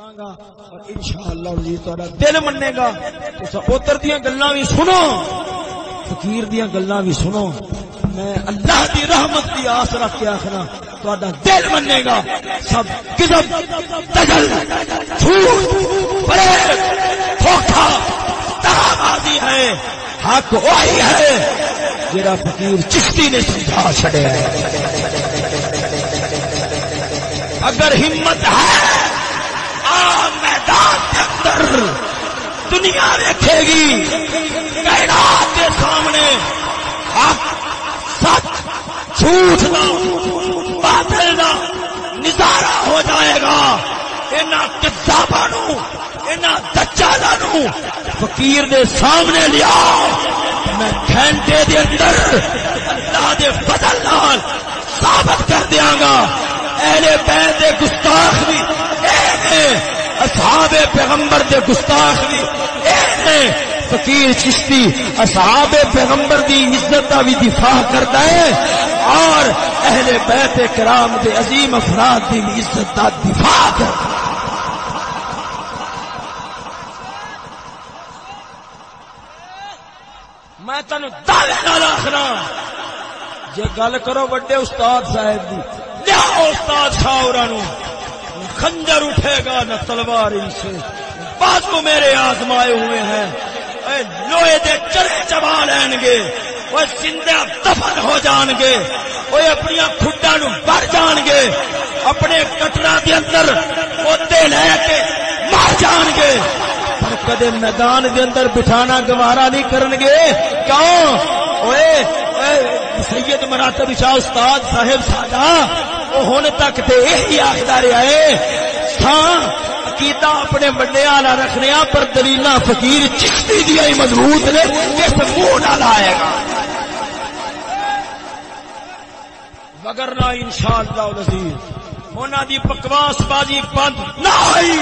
اور انشاءاللہ جی تہاڈا دل منے گا تو پوتر دیاں گلاں وی سنو فقیر دیاں گلاں وی سنو میں اللہ دی رحمت دی آس رکھ کے آخنا تہاڈا دل منے گا سب کذب دجل جھوٹ فریب دھوکا دغابازی ہے حق وہی ہے جڑا فقیر چشتی نے سمجھا چھڑیا ہے اگر ہمت ہے میدان کے اندر دنیا دیکھے گی کائنات کے سامنے حق سچ جھوٹ نہ باطل نہ نظارہ ہو جائے گا انہاں کذاباں نوں انہاں دجالاں نوں فقیر دے سامنے لیا میں گھنٹے دے اندر اللہ دے فضل نال ثابت کر دیاں گا اہل بیت دے گستاخ بھی اصحاب پیغمبر دے گستاخ بھی فقیر چشتی اصحاب پیغمبر دی عزت دا بھی دفاع کرتا ہے اور اہل بیت کرام دے عظیم افراد دی عزت دا دفاع کرتا ہے میں تنو دعوے نال آخنا جے گل کرو بڑے استاد صاحب دی لیا استاد شاہراں نو خنجر اٹھے گا نہ تلوار سے بازو میرے آزمائے ہوئے ہیں اے لوہے دے چرے چبا لین گے وہ زندہ دفن ہو جان گے وہ اپنی کھڈاں نو بھر جان گے اپنے کٹرا دے اندر اوتے لے کے مار جان گے پر کدے میدان دے اندر بٹھانا گوارا نہیں کرن گے کیوں اوے سید مراتب شاہ استاد صاحب ساڈا ہن تک تے یہی آخدا رہیا ہے ہاں عقیدہ اپنے بڑے والا رکھنے پر دلیلاں فقیر چشتی دی ہی مضبوط نے کس منہ نال آئے گا وگرنہ انشاءاللہ العزیز انہاں دی بکواس بازی بند نہ ہوئی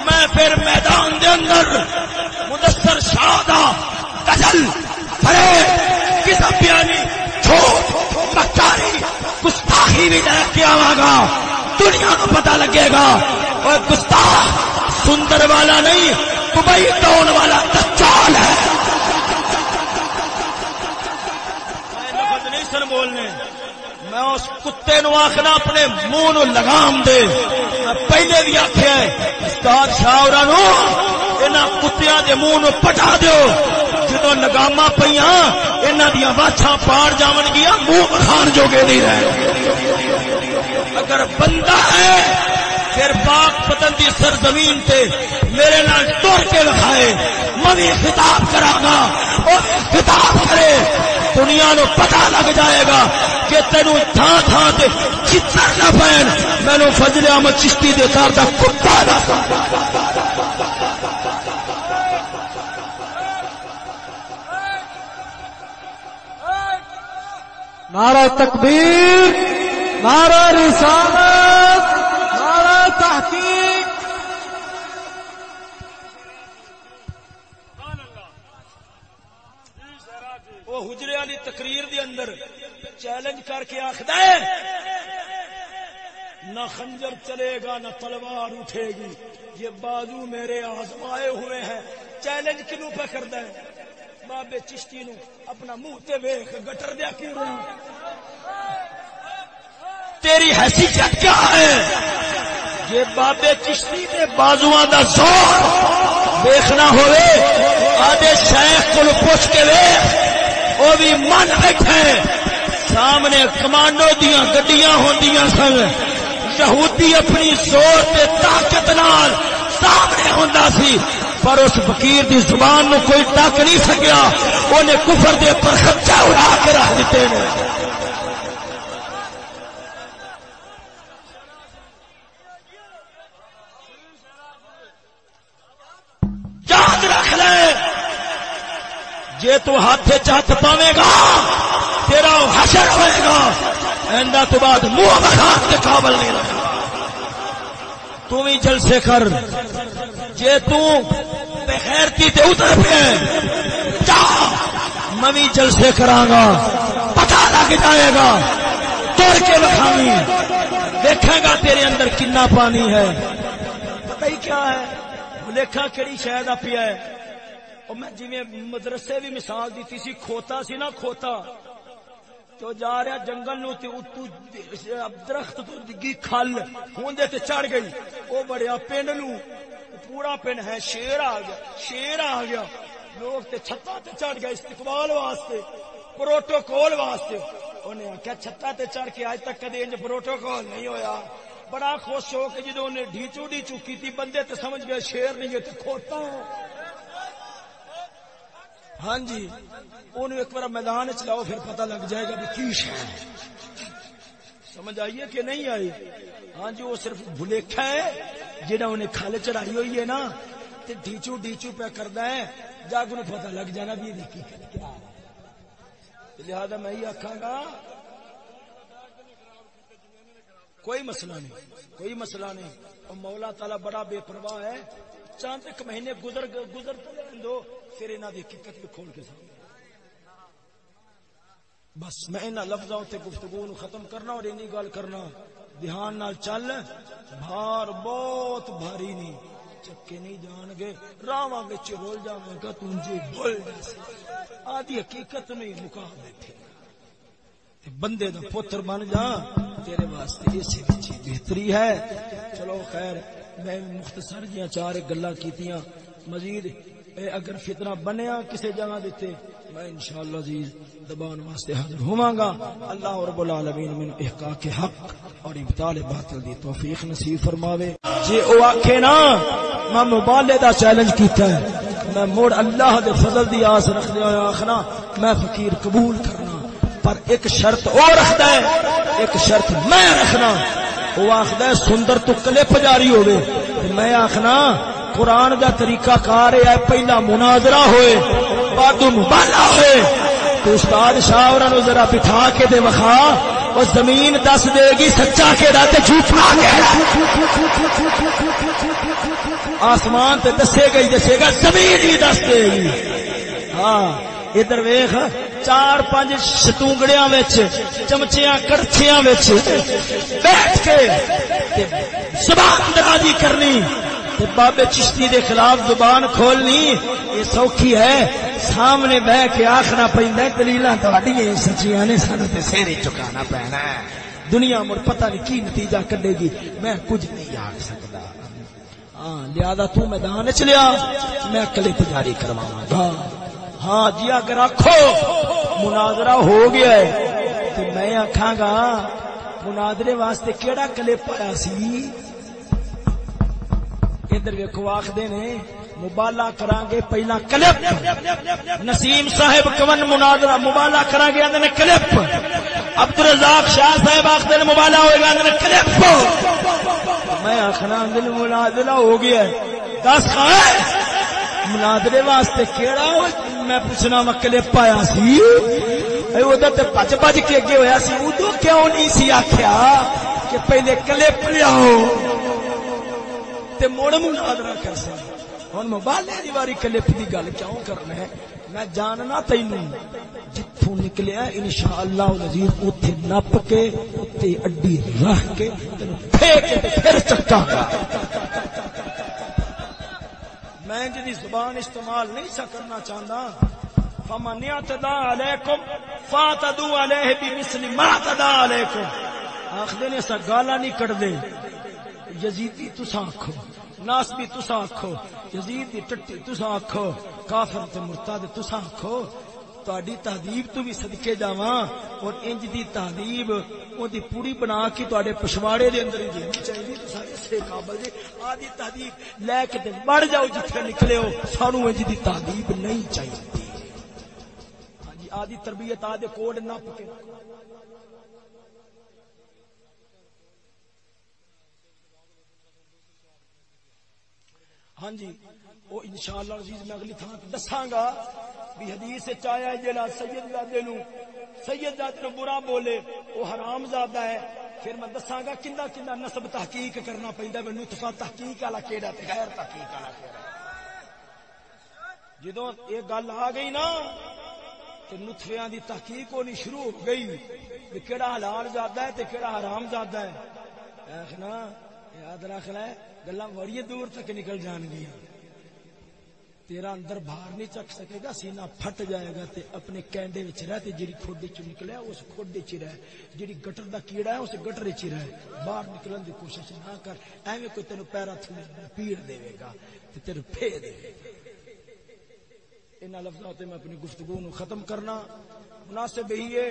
میں پھر میدان دے اندر مدثر شاہ دا دجل فریب کذب بیانی جھوٹ مکاری گستاخی بھی لے کے آواں گا دنیا کو پتہ لگے گا اور گستاخ سندر والا نہیں دبئی ٹاؤن والا دجال ہے میں لفظ نہیں سن بولنے میں اس کتے نو آخنا اپنے منہ نو لگام دے میں پہلے بھی آخیا ہے استاد شاہراں نو انہاں کتیاں دے منہ نو پٹا دیو جدو لگاما پیاں انہاں دیاں واچھاں پاڑ جاون گیا منہ کھان جوگے نہیں رہے اگر بندہ ہے پھر پاک پتن دی سرزمین تے میرے نال ٹر کے لکھائے میں خطاب کراں گا اور خطاب کرے دنیا نو پتہ لگ جائے گا کہ تینوں تھاں تھاں تے چتر نہ پین مینوں فضل احمد چشتی دے گھر دا کتا نہ نعرہ تکبیر نعرہ رسالت نعرہ تحقیق وہ حجرے والی تقریر دے اندر چیلنج کر کے آخدا ہے نہ خنجر چلے گا نہ تلوار اٹھے گی یہ بازو میرے آزمائے ہوئے ہیں چیلنج کنوں پہ کردا ہے بابے چشتی نو اپنا منہ تے ویکھ گٹر دیا کیوں رہا تیری حیثیت کیا ہے یہ بابے چشتی دے بازواں دا زور دیکھنا ہوئے آدھے شیخ کو پوچھ کے ویکھ وہ بھی من بیٹھے سامنے کمانڈو دیاں گڈیاں ہوندیاں سن یہودی اپنی زور تے طاقت نال سامنے ہوندا سی پر اس فقیر دی زبان نو کوئی ٹک نہیں سکیا انہیں کفر دے پر خرچہ اڑا کے رکھ دیتے ہیں یاد رکھ لے جے تو ہاتھ چہت پاوے گا تیرا حشر ہوئے گا ایندہ تو بعد منہ بخار کے قابل نہیں رہا تو بھی جلسے کر جے تو بغیرتی تے اتر پہ جا میں بھی جلسے کراں گا پتہ لگ جائے گا توڑ کے لکھاویں دیکھے گا تیرے اندر کتنا پانی ہے پتا ہی کیا ہے بھلیکھا کیڑی شاید پیا ہے اور میں جی مدرسے بھی مثال دیتی سی کھوتا سی نا کھوتا تو جا رہا جنگل نو تے اتو درخت تو ڈگی کھل ہوندے تے چڑھ گئی او بڑیا پنڈ نو پورا پنڈ ہے شیر آ گیا لوگ تے چھتاں تے چڑھ گئے استقبال واسطے پروٹوکول واسطے انہیں آخیا چھتا تے چڑھ کے اج تک کدی انج پروٹوکول نہیں ہویا بڑا خوش ہو کے جدوں نے ڈھیچو کی تھی بندے تے سمجھ گئے شیر نہیں ہے تے کھوتا ہے ہاں جی انہوں ایک بار میدان چلاؤ پھر پتہ لگ جائے گا بھی کی شے سمجھ آئیے کہ نہیں آئی ہاں جی وہ صرف بھلیکھا ہے جہاں انہیں کھال چڑھائی ہوئی ہے نا تے ڈھیچو پہ کردا ہے جاگ انہیں پتہ لگ جانا بھی یہ کیا ہے لہذا میں یہ آکھاں گا کوئی مسئلہ نہیں اور مولا تعالی بڑا بے پرواہ ہے چاند ایک مہینے گزر دو پھر انہاں دی حقیقت بھی کھول کے سامنے بس میں انہاں لفظاں تے گفتگو نو ختم کرنا اور اینی گل کرنا دھیان نال چل بھار بہت بھاری نہیں چکے نہیں جان گے راواں وچ رول جاواں گا توں جی بول آدھی حقیقت نہیں مکا بیٹھے بندے دا پتر بن جا تیرے واسطے اسی وچ بہتری ہے چلو خیر میں مختصر جیاں چار گلاں کیتیاں مزید اگر فتنہ بنیا کسی جگہ دیتے میں انشاءاللہ عزیز دبان واسطے حاضر ہوں گا اللہ رب العالمین من احقاق حق اور ابطال باطل دی توفیق نصیب فرماوے جی او آکھے نا میں مبالغے دا چیلنج کیتا ہے میں مڑ اللہ دے فضل دی آس رکھدے ہوئے آخنا میں فقیر قبول کرنا پر ایک شرط او رکھدا ہے ایک شرط میں رکھنا وہ آخدا ہے سندر تو کلپ جاری ہوئے میں آخنا قرآن دا طریقہ کار ہے پہلا مناظرہ ہوئے بعد مبالغہ ہوئے تو استاد شاہ اور نو ذرا بٹھا کے دے وخا اور زمین دس دے گی سچا کیڑا تے جھوٹا کیڑا آسمان تے دسے گا زمین ہی دس دے گی ہاں ادھر ویکھ 4-5 شتونگڑیاں وچ چمچیاں کڑچیاں وچ بیٹھ کے زبان درازی کرنی تے بابے چشتی دے خلاف زبان کھولنی یہ سوکھی ہے سامنے بہ کے آخنا پیندا دلیلاں تہاڈیاں سچیاں نے سانو تے سر چکانا پینا ہے دنیا مڑ پتہ نہیں کی نتیجہ کڈے گی میں کچھ نہیں آکھ سکدا ہاں لہذا تو میدان وچ لیا میں کلپ جاری کرواواں گا ہاں جی اگر آکھو مناظرہ ہو گیا ہے تو میں آکھاں گا مناظرے واسطے کیڑا کلپ آیا سی ادھر ویکھو آکھدے نے مبالغہ کران گے پہلا کلپ نسیم صاحب کون مناظرہ مبالغہ کران گے اندر کلپ عبدالرزاق شاہ صاحب آکھدے نے مبالغہ ہوئے گا اندر کلپ میں آکھنا اندر مناظرہ ہو گیا ہے دس خائے مناظرے واسطے کیڑا میں پوچھنا میں کلپ آیا سی ادھر تے بج کے اگے ہویا سی ادو کیوں نہیں سی آکھیا کہ پہلے کلپ لیاؤ تے مڑ مناظرہ کر سکے ہن مبالغے دی واری کلپ دی گل کیوں کرنا ہے میں جاننا تینوں جتھوں نکلیا انشاءاللہ العزیز اوتھے نپ کے تے اڈی رکھ کے تینوں پھینک کے پھر چکا میں جدی زبان استعمال نہیں سا کرنا چاہتا فمن اعتدى علیکم فاعتدوا علیہ بمثل ما اعتدى علیکم آخدے نے سا گالا نہیں کٹ دے یزیدی تساں آکھو ناسبی تساں آکھو یزید دی ٹٹی تساں آکھو کافر تے مرتد تساں آکھو تہاڈی تہذیب تو بھی صدقے جاواں اور انج دی تہذیب اون دی پوری بنا کے تہاڈے پچھواڑے دے اندر ہی دینی چاہیے تساں اسے قابل جے آدھی تہذیب لے کے تے بڑھ جاؤ جتھے نکلے ہو سانو انج دی تہذیب نہیں چاہیے ہاں جی آدھی تربیت آدھے کوڈ نپ کے ہاں جی وہ انشاءاللہ عزیز میں اگلی تھان دساں گا بھی حدیث چایا ہے جڑا سید زادے نو برا بولے وہ حرام زادہ ہے پھر میں دساں گا کندا کندا نسب تحقیق کرنا پیندا ہے نطفہ تحقیق والا کیڑا تے غیر تحقیق والا کیڑا جدوں یہ گل آ گئی نا تے نطفیاں دی تحقیق ہونی شروع ہو گئی کہ کیڑا حلال زادہ ہے تے کیڑا حرام زادہ ہے آخنا یاد رکھ لے گلاں بڑی دور تک نکل جان گیا، تیرا اندر باہر نہیں چک سکے گا، سینہ پھٹ جائے گا تے اپنے کینڈے وچ رہ تے جڑی کھوڈے چ نکلیا اس کھوڈے چ رہ، جڑی گٹر دا کیڑا ہے اس گٹر چ رہ، باہر نکلن دی کوشش نہ کر، ایویں کوئی تینوں پیرا تھلے پیڑ دے گا تے تیرے پھے دے گا۔ انہاں لفظاں تے میں اپنی گفتگو نو ختم کرنا، مناسب ہی ہے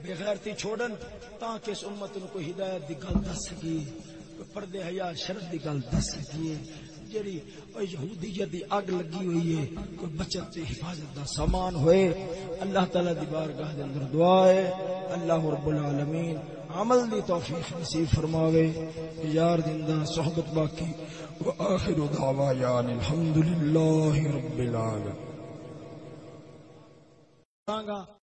بے غیرتی چھوڑن تاکہ اس امت نو کوئی ہدایت دی گل دس سکی، کوئی پردے حیا شرف دی گل دس سکی، جڑی یہودیت دی اگ لگی ہوئی ہے کوئی بچت تے حفاظت دا سامان ہوئے۔ اللہ تعالی دی بارگاہ دے اندر دعا ہے اللہ رب العالمین عمل دی توفیق نصیب فرماوے، یار زندہ صحبت باقی، وآخر دعوانا الحمدللہ رب العالمین۔